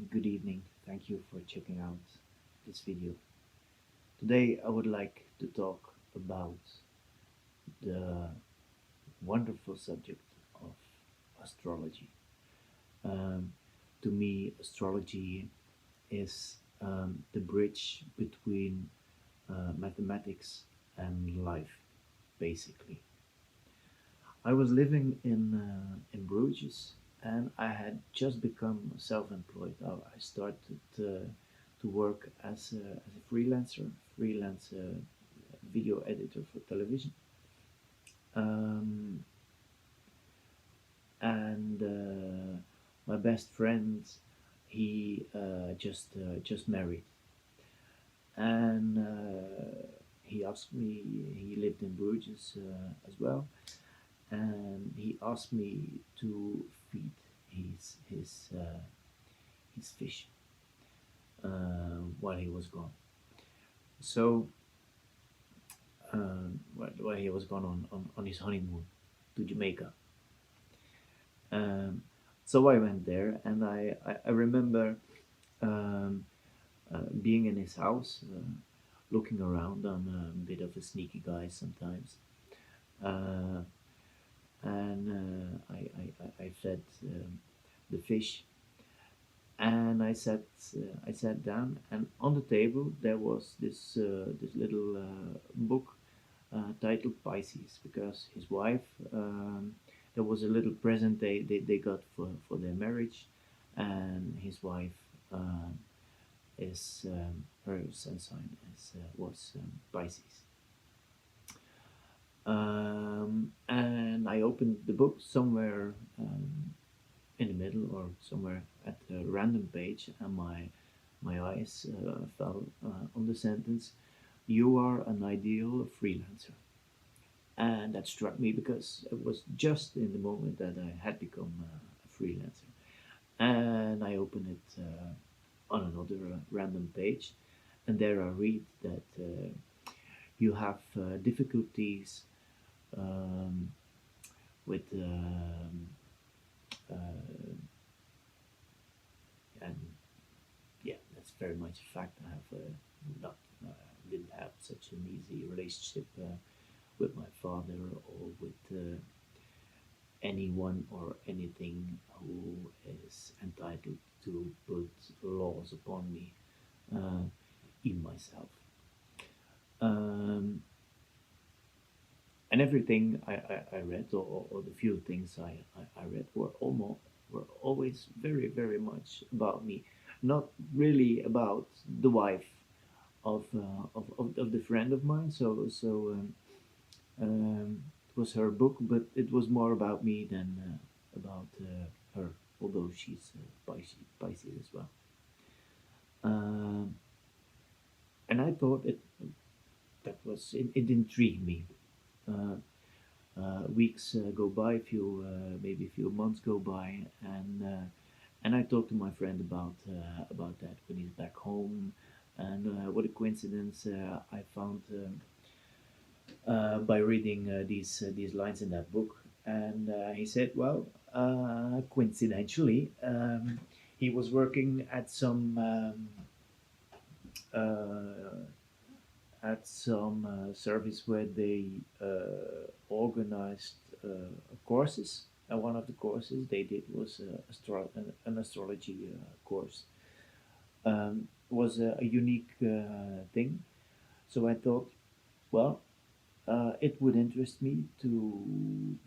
Good evening. Thank you for checking out this video. Today I would like to talk about the wonderful subject of astrology. Um, to me, astrology is the bridge between mathematics and life, basically. I was living in Bruges, and I had just become self-employed. I started to work as a freelance video editor for television, um, and my best friend he just married, and he asked me. He lived in Bruges as well, and he asked me to feed his fish while he was gone. So while he was gone on his honeymoon to Jamaica. Um, so I went there, and I remember um, being in his house, looking around. I'm a bit of a sneaky guy sometimes. Uh, and I fed the fish, and I sat down, and on the table there was this little book titled Pisces, because his wife, there was a little present they got for their marriage, and his wife is her sun sign was Pisces. And I opened the book somewhere in the middle, or somewhere at a random page, and my eyes fell on the sentence, "You are an ideal freelancer." And that struck me because it was just in the moment that I had become a freelancer. And I opened it on another random page, and there I read that you have difficulties um, with uh, and yeah, that's very much a fact. I have not didn't have such an easy relationship with my father, or with anyone or anything who is entitled to put laws upon me, uh, even myself. Um, and everything I read, or the few things I read, were always very much about me, not really about the wife of the friend of mine. It was her book, but it was more about me than about her, although she's Pisces as well. Um, and I thought it intrigued me. Uh, Weeks go by, maybe a few months go by, and I talked to my friend about that when he's back home. And what a coincidence I found by reading these lines in that book. And he said, well, coincidentally, he was working uh, at some service where they organized courses. And one of the courses they did was an astrology course. Was a unique thing. So I thought, well, it would interest me to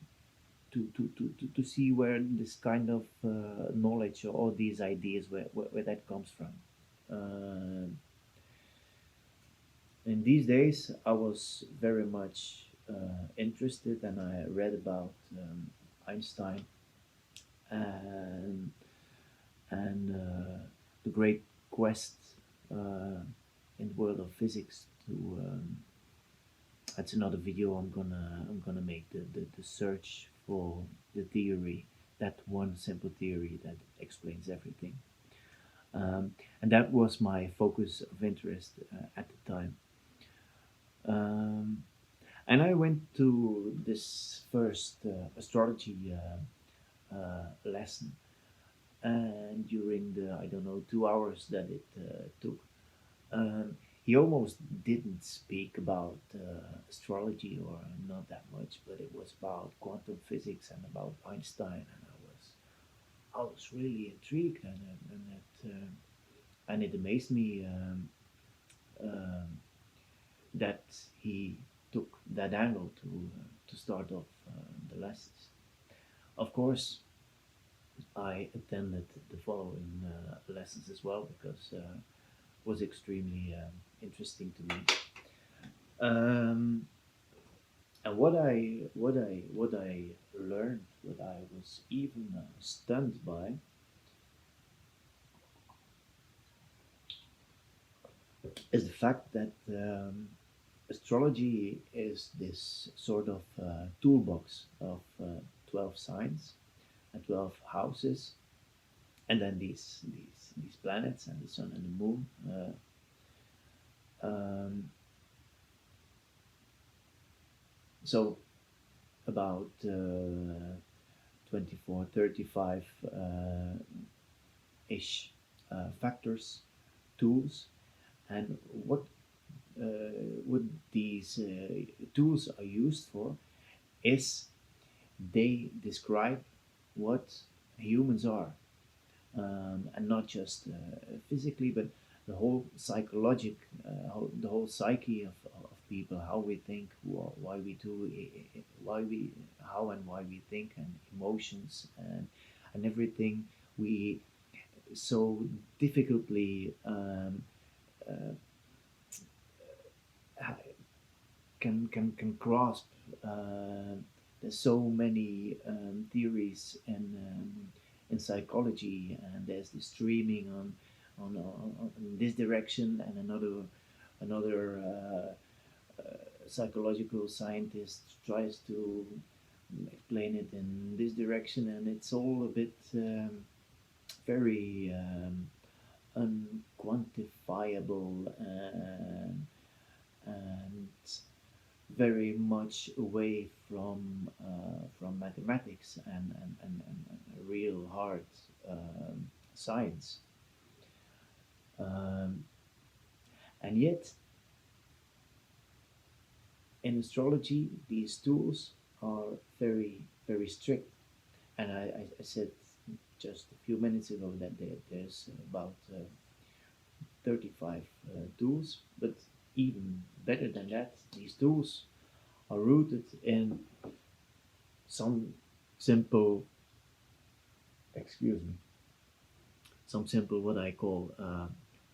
see where this kind of knowledge, or these ideas, where that comes from. In these days, I was very much interested, and I read about Einstein, and the great quest in the world of physics to. That's another video I'm gonna make, the search for the theory, that one simple theory that explains everything. And that was my focus of interest at the time. Um, and I went to this first astrology lesson, and during the, I don't know, 2 hours that it took, um, he almost didn't speak about astrology, or not that much, but it was about quantum physics and about Einstein, and I was really intrigued, and it amazed me, um, that he took that angle to start off the lessons. Of course, I attended the following lessons as well, because it was extremely interesting to me. Um, and what I learned, what I was even stunned by, is the fact that astrology is this sort of toolbox of 12 signs and 12 houses, and then these planets and the sun and the moon. Um, so about 24, 35 ish factors, tools, and uh, what these tools are used for is they describe what humans are, and not just physically, but the whole psychologic, the whole psyche of people, how we think, why we do, why we, how and why we think, and emotions, and everything we so difficultly uh, can grasp. There's so many theories in psychology, and there's the streaming on this direction, and another psychological scientist tries to explain it in this direction, and it's all a bit very unquantifiable, and very much away from mathematics and real hard science. Um, and yet, in astrology, these tools are very strict. And I said just a few minutes ago that there's about 35 tools, but even better than that, these tools are rooted in some simple, excuse me, some simple what I call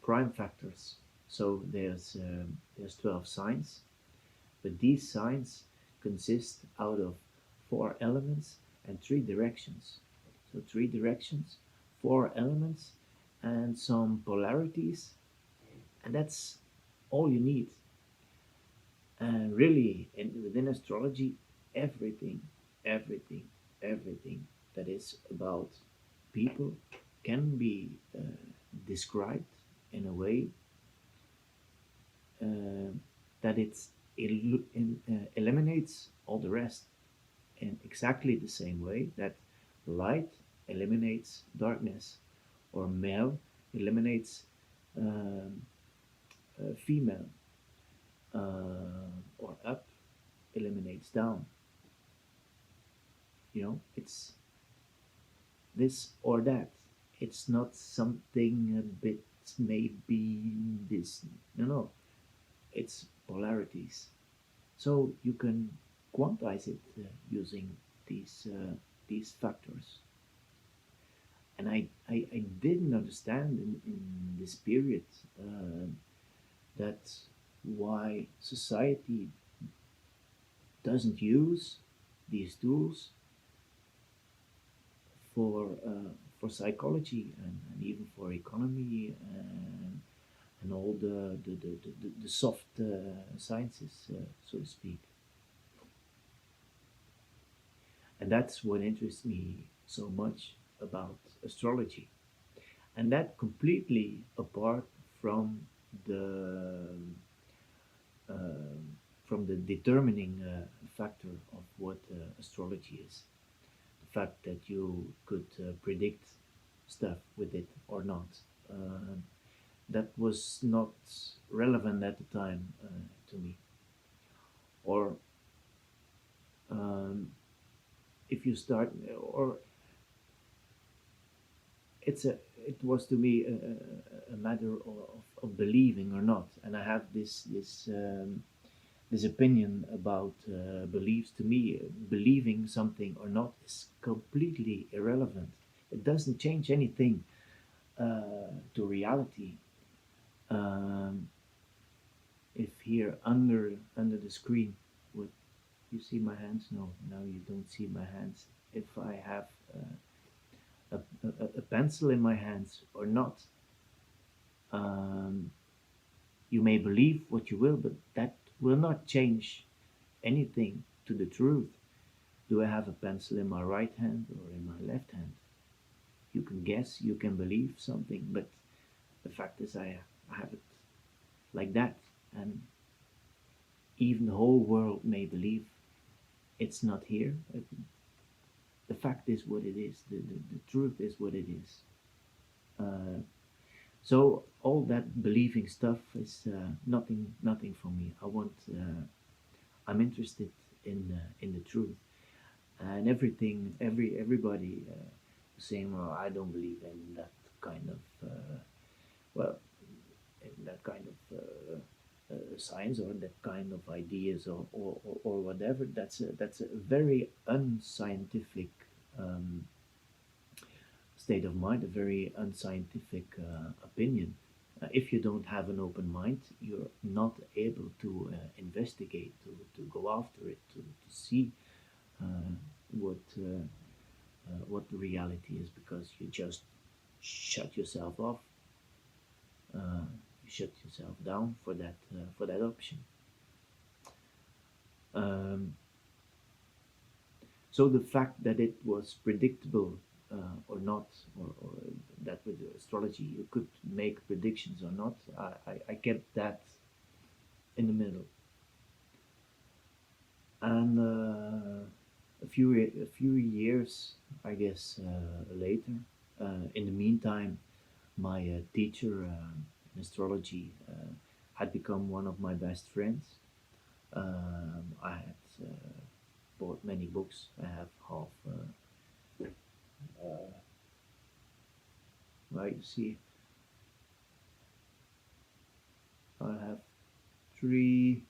prime factors. So there's 12 signs, but these signs consist out of four elements and three directions. So three directions, four elements, and some polarities, and that's all you need. And really, within astrology, everything, everything, everything that is about people can be described in a way uh, that eliminates all the rest in exactly the same way that light eliminates darkness, or male eliminates um, female, or up eliminates down. It's this or that. It's not something a bit maybe this. No, no. It's polarities. So you can quantize it using these factors. And I didn't understand in this period that why society doesn't use these tools for psychology, and even for economy, and all the soft sciences, so to speak. And that's what interests me so much about astrology. And that completely apart from the from the determining factor of what astrology is. The fact that you could predict stuff with it or not. Uh, that was not relevant at the time to me. Or um, if you start, or it was to me a matter of believing or not. And I have this opinion about beliefs. To me, believing something or not is completely irrelevant. It doesn't change anything to reality. Um, if here under the screen, what you see my hands? No, now you don't see my hands. If I have a pencil in my hands or not, um, you may believe what you will, but that will not change anything to the truth. Do I have a pencil in my right hand or in my left hand? You can guess, you can believe something, but the fact is I have it like that. And even the whole world may believe it's not here. The fact is what it is. The truth is what it is. Uh, so all that believing stuff is nothing for me. I'm interested in the truth. And everybody saying, well, I don't believe in that kind of well, in that kind of science or that kind of ideas or whatever. That's a very unscientific um, state of mind, a very unscientific opinion. If you don't have an open mind, you're not able to investigate, to go after it, to see uh, what the reality is, because you just shut yourself off. You shut yourself down for that option. Um, so the fact that it was predictable or not, or that with astrology you could make predictions or not, I kept that in the middle. And a few years, I guess, later. In the meantime, my teacher in astrology had become one of my best friends. I had bought many books. I have half. Uh, right, you see, I have three.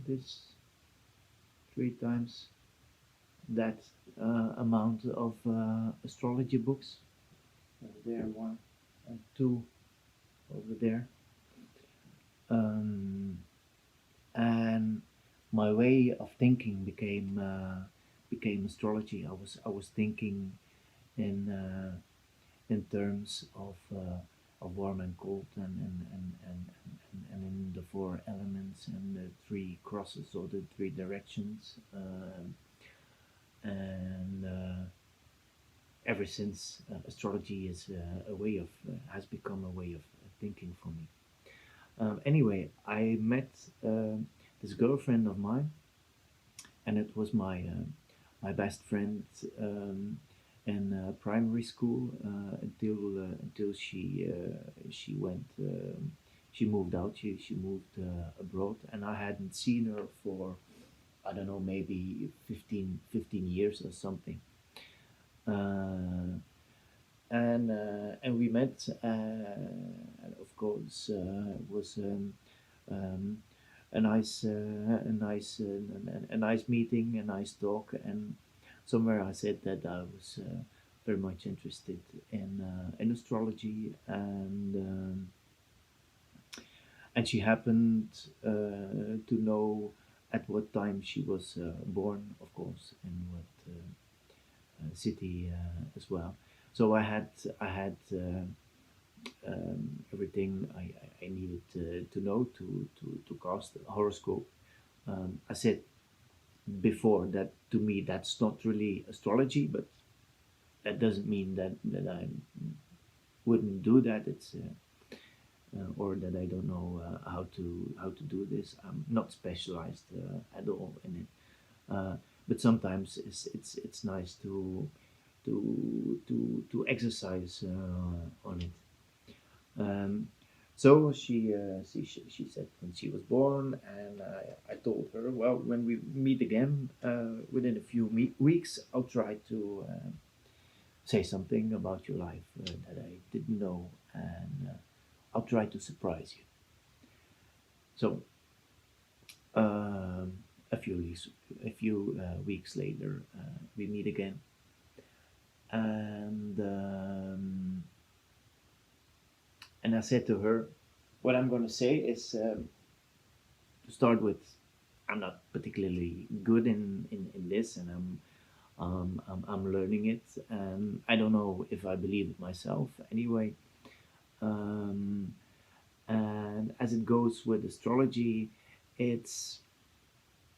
This three times that amount of astrology books. Over there, one and two over there. Um, and my way of thinking became astrology. I was thinking in in terms of warm and cold, and in the four elements and the three crosses or the three directions. And ever since, astrology is a way of has become a way of thinking for me. Anyway, I met this girlfriend of mine, and it was my best friend in primary school until she went she moved out. She moved abroad, and I hadn't seen her for, I don't know, maybe 15 years or something. Uh, and we met, and of course it was um, a nice meeting, a nice talk. And somewhere I said that I was very much interested in astrology, and she happened to know at what time she was born, of course, and what city as well. So I had everything I needed to know to cast a horoscope. I said before that to me that's not really astrology, but that doesn't mean that I wouldn't do that. It's or that I don't know how to do this. I'm not specialized at all in it. But sometimes it's nice to exercise on it. Um, so she said when she was born, and I told her, well, when we meet again within a few weeks, I'll try to say something about your life that I didn't know, and I'll try to surprise you. So um, a few weeks later, we meet again, and and I said to her, what I'm going to say is to start with, I'm not particularly good in this, and I'm learning it, and I don't know if I believe it myself anyway. Um, and as it goes with astrology, it's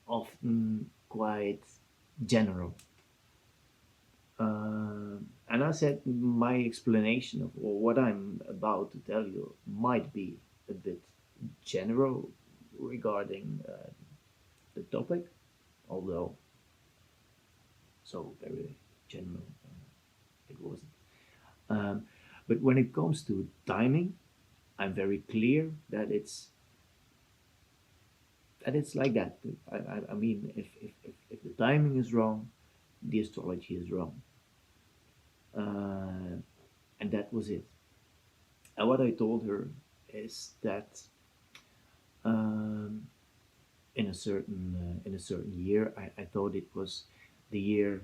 often quite general. And I said my explanation of what I'm about to tell you might be a bit general regarding the topic, although so very general it wasn't. Um, but when it comes to timing, I'm very clear that it's like that. I mean, if the timing is wrong, the astrology is wrong, uh, and that was it. And what I told her is that um, in a certain year, I thought it was the year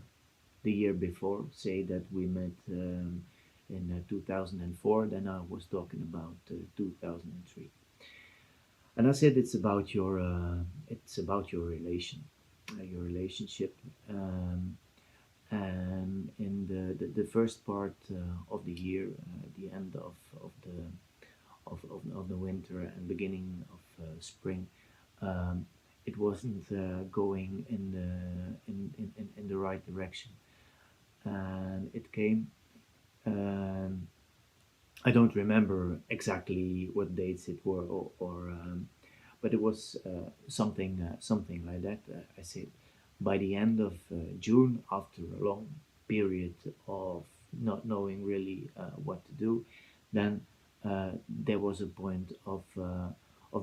the year before. Say that we met in 2004. Then I was talking about 2003. And I said it's about your your relationship, and in the first part of the year, the end of the winter and beginning of spring, um, it wasn't going in the right direction, and it came. Um, I don't remember exactly what dates it were, but it was something like that. I said by the end of June, after a long period of not knowing really what to do, then there was a point of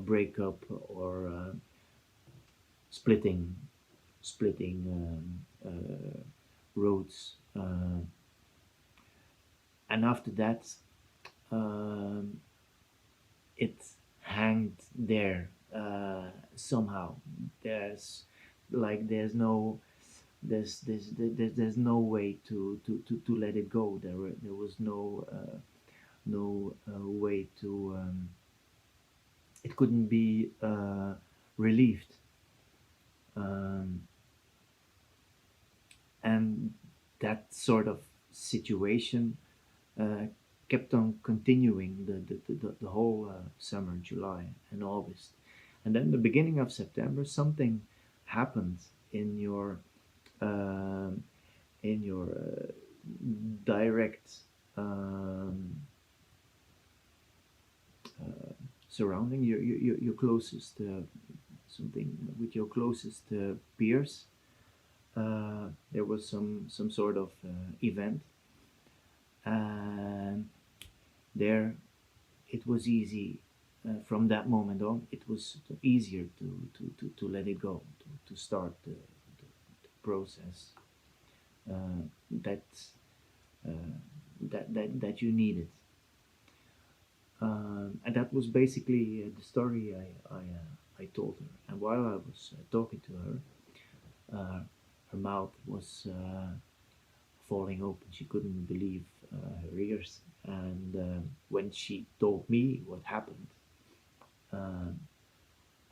breakup or splitting splitting roads, and after that um, it hanged there somehow. There's there's there's no way to let it go. There was no way to it couldn't be relieved, um, and that sort of situation uh, kept on continuing the whole summer, July and August. And then the beginning of September, something happened in your um, direct um, uh, surrounding, your closest something with your closest peers. There was some sort of event, and there it was easy. From that moment on, it was easier to let it go, to start the process uh, that, uh, that you needed. And that was basically the story I told her. And while I was talking to her, her mouth was falling open. She couldn't believe her ears. And when she told me what happened, um,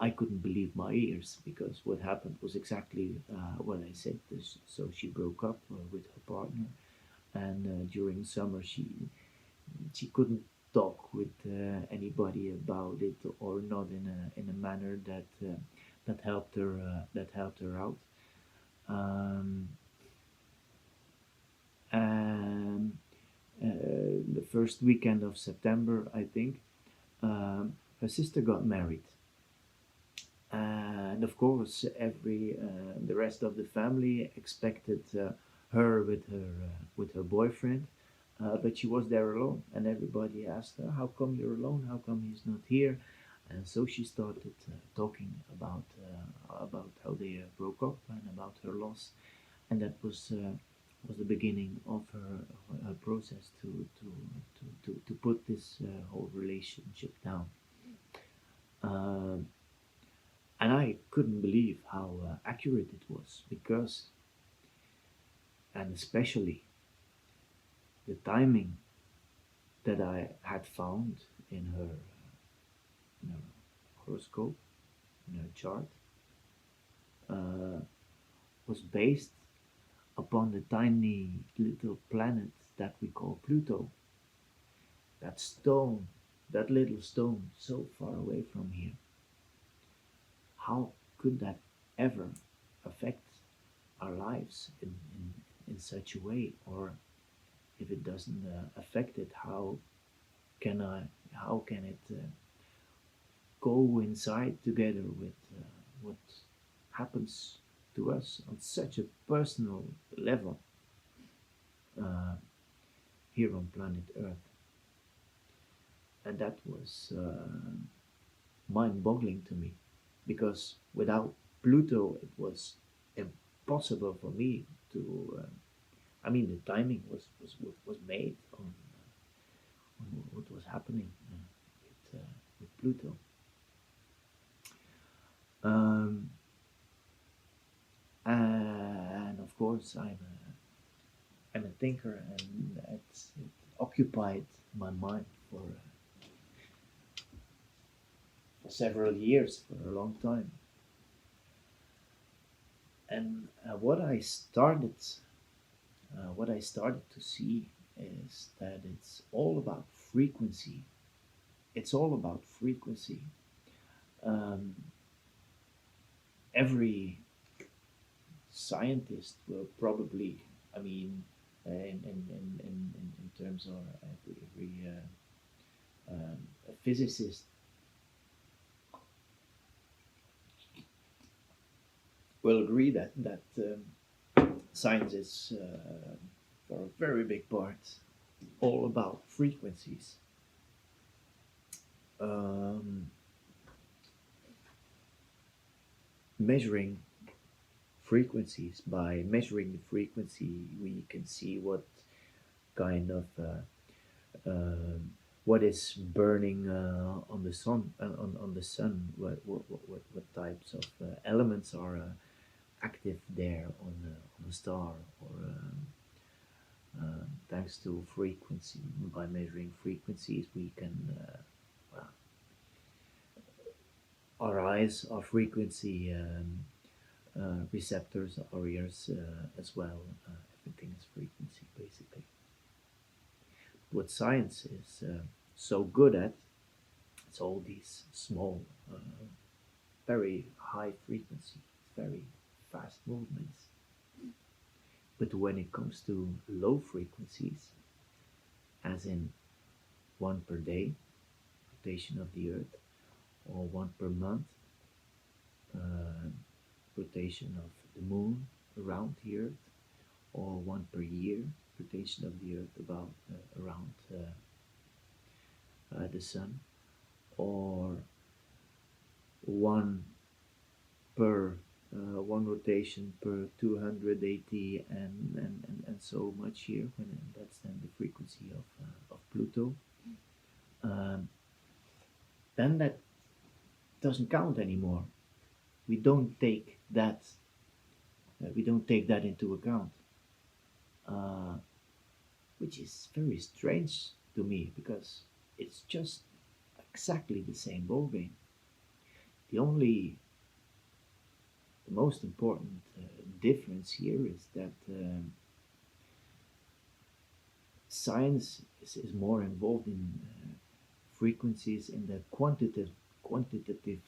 I couldn't believe my ears, because what happened was exactly what I said. So she broke up with her partner, and during summer she couldn't talk with anybody about it, or not in a manner that helped her out. Um, and the first weekend of September, I think, her sister got married, and of course, every the rest of the family expected her with her boyfriend, but she was there alone, and everybody asked her, "How come you're alone? How come he's not here?" And so she started talking about how they broke up and about her loss, and that was the beginning of her process to put this whole relationship down. Um, and I couldn't believe how accurate it was, because, and especially the timing that I had found in her horoscope, in her chart, uh, was based upon the tiny little planet that we call Pluto. That stone, that little stone, so far away from here. How could that ever affect our lives in such a way? Or if it doesn't affect it, can I, how can it coincide together with what happens to us on such a personal level uh, here on planet Earth? And that was mind-boggling to me, because without Pluto, it was impossible for me to. I mean, the timing was made on what was happening with Pluto. Um, and of course, I'm a thinker, and it occupied my mind for several years, for a long time. And what I started to see is that it's all about frequency. It's all about frequency. Um, every scientist will probably, I mean, in terms of a physicist will agree that science is, for a very big part, all about frequencies. Um, measuring frequencies. By measuring the frequency, we can see what kind of what is burning on the sun, on the sun, what types of elements are active there on a star, or thanks to frequency. By measuring frequencies, we can well, our eyes are frequency receptors, our ears as well. Everything is frequency, basically. What science is so good at, it's all these small, very high frequency, very fast movements. But when it comes to low frequencies, as in one per day, rotation of the Earth, or one per month, uh, rotation of the Moon around the Earth, or one per year, rotation of the Earth about around the Sun, or one per one rotation per 280 and so much here, when that's then the frequency of Pluto. Um, then that doesn't count anymore. We don't take that. We don't take that into account, uh, which is very strange to me, because it's just exactly the same ballgame. The only, the most important difference here is that science is more involved in frequencies in the quantitative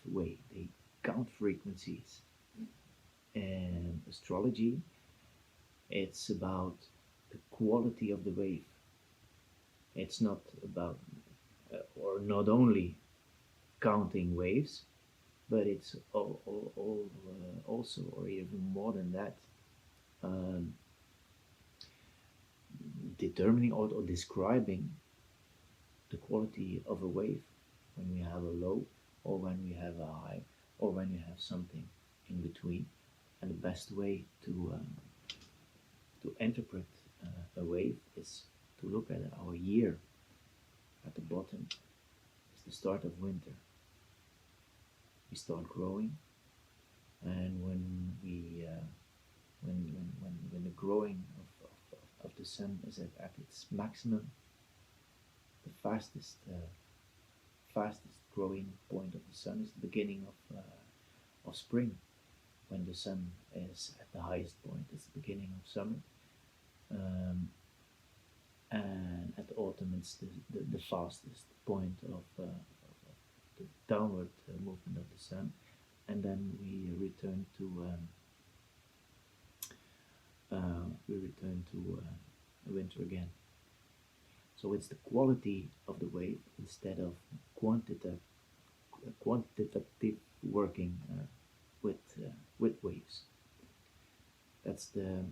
way. They count frequencies. And astrology, it's about the quality of the wave. It's not about, or not only counting waves, but it's also, or even more than that, um, determining or describing the quality of a wave when we have a low or when we have a high or when we have something in between. And the best way to interpret a wave is to look at our year. At the bottom is the start of winter. We start growing, and when the growing of the sun is at its maximum, the fastest growing point of the sun is the beginning of spring. When the sun is at the highest point, it's the beginning of summer. Um, and at autumn, it's the fastest point of the downward movement of the sun. And then we return to winter again. So it's the quality of the wave instead of quantitative working with waves. That's the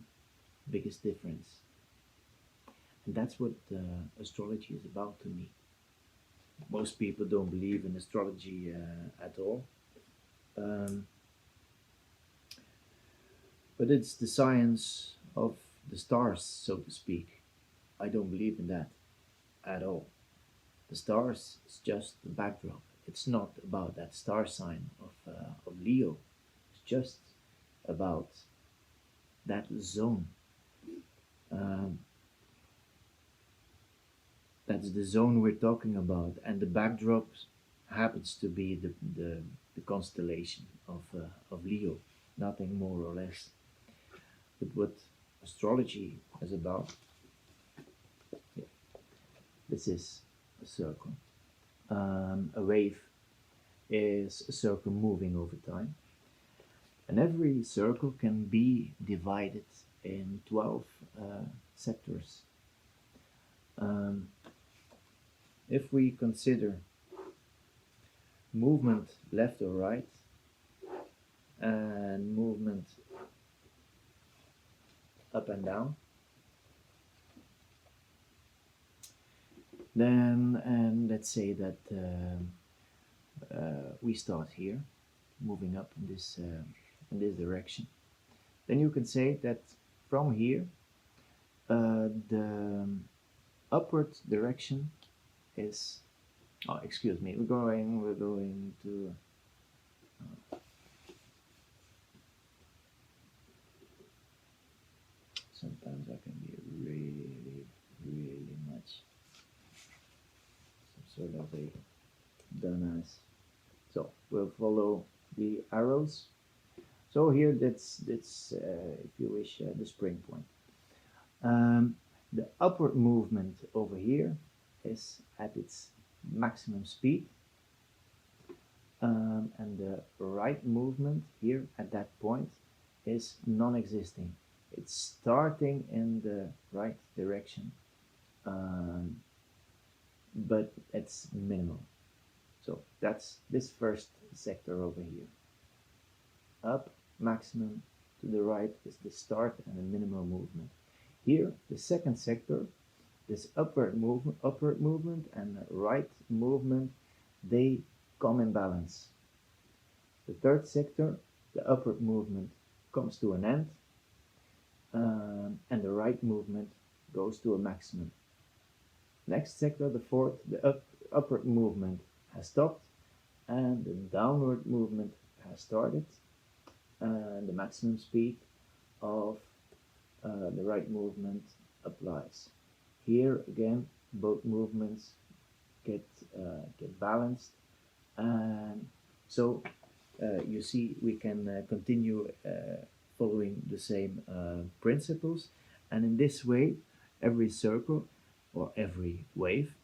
biggest difference, and that's what astrology is about to me. Most people don't believe in astrology at all, um, but it's the science of the stars, so to speak. I don't believe in that at all. The stars is just the backdrop. It's not about that star sign of Leo. It's just about that zone. Um, that's the zone we're talking about, and the backdrop happens to be the constellation of Leo, nothing more or less. But what astrology is about, yeah, this is a circle. A wave is a circle moving over time, and every circle can be divided in 12 sectors. Um, if we consider movement left or right and movement up and down, then and let's say that we start here, moving up in this direction. Then you can say that from here, the upward direction is. Oh, excuse me. We're going to. Sometimes I can be really, really much some sort of a dumbass. So we'll follow the arrows. So here, that's if you wish, the spring point. The upward movement over here is at its maximum speed, and the right movement here at that point is non-existing. It's starting in the right direction, but it's minimal. So that's this first sector over here. Up, maximum, to the right is the start and the minimal movement. Here, the second sector, this upward movement and right movement, they come in balance. The third sector, the upward movement comes to an end, and the right movement goes to a maximum. Next sector, the fourth, the upward movement has stopped, and the downward movement has started, and the maximum speed of the right movement applies. Here again, both movements get balanced, and so you see we can continue following the same principles, and in this way, every circle or every wave,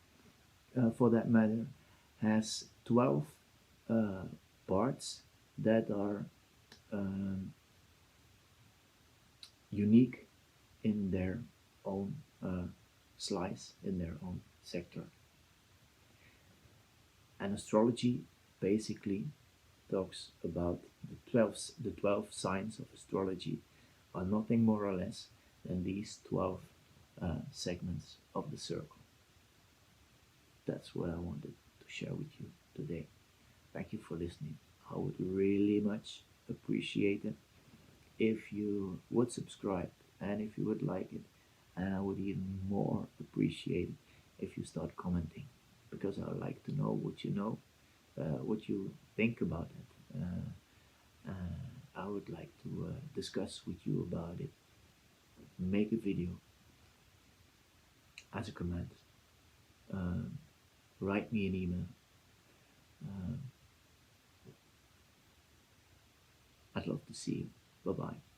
for that matter, has 12 parts that are unique in their own slice, in their own sector. And astrology basically talks about the 12 signs of astrology are nothing more or less than these 12 segments of the circle. That's what I wanted to share with you today. Thank you for listening. I would really much appreciate it if you would subscribe and if you would like it. And I would even more appreciate it if you start commenting, because I would like to know, what you think about it. I would like to discuss with you about it. Make a video as a comment. Um, Write me an email. Um, I'd love to see you. Bye bye.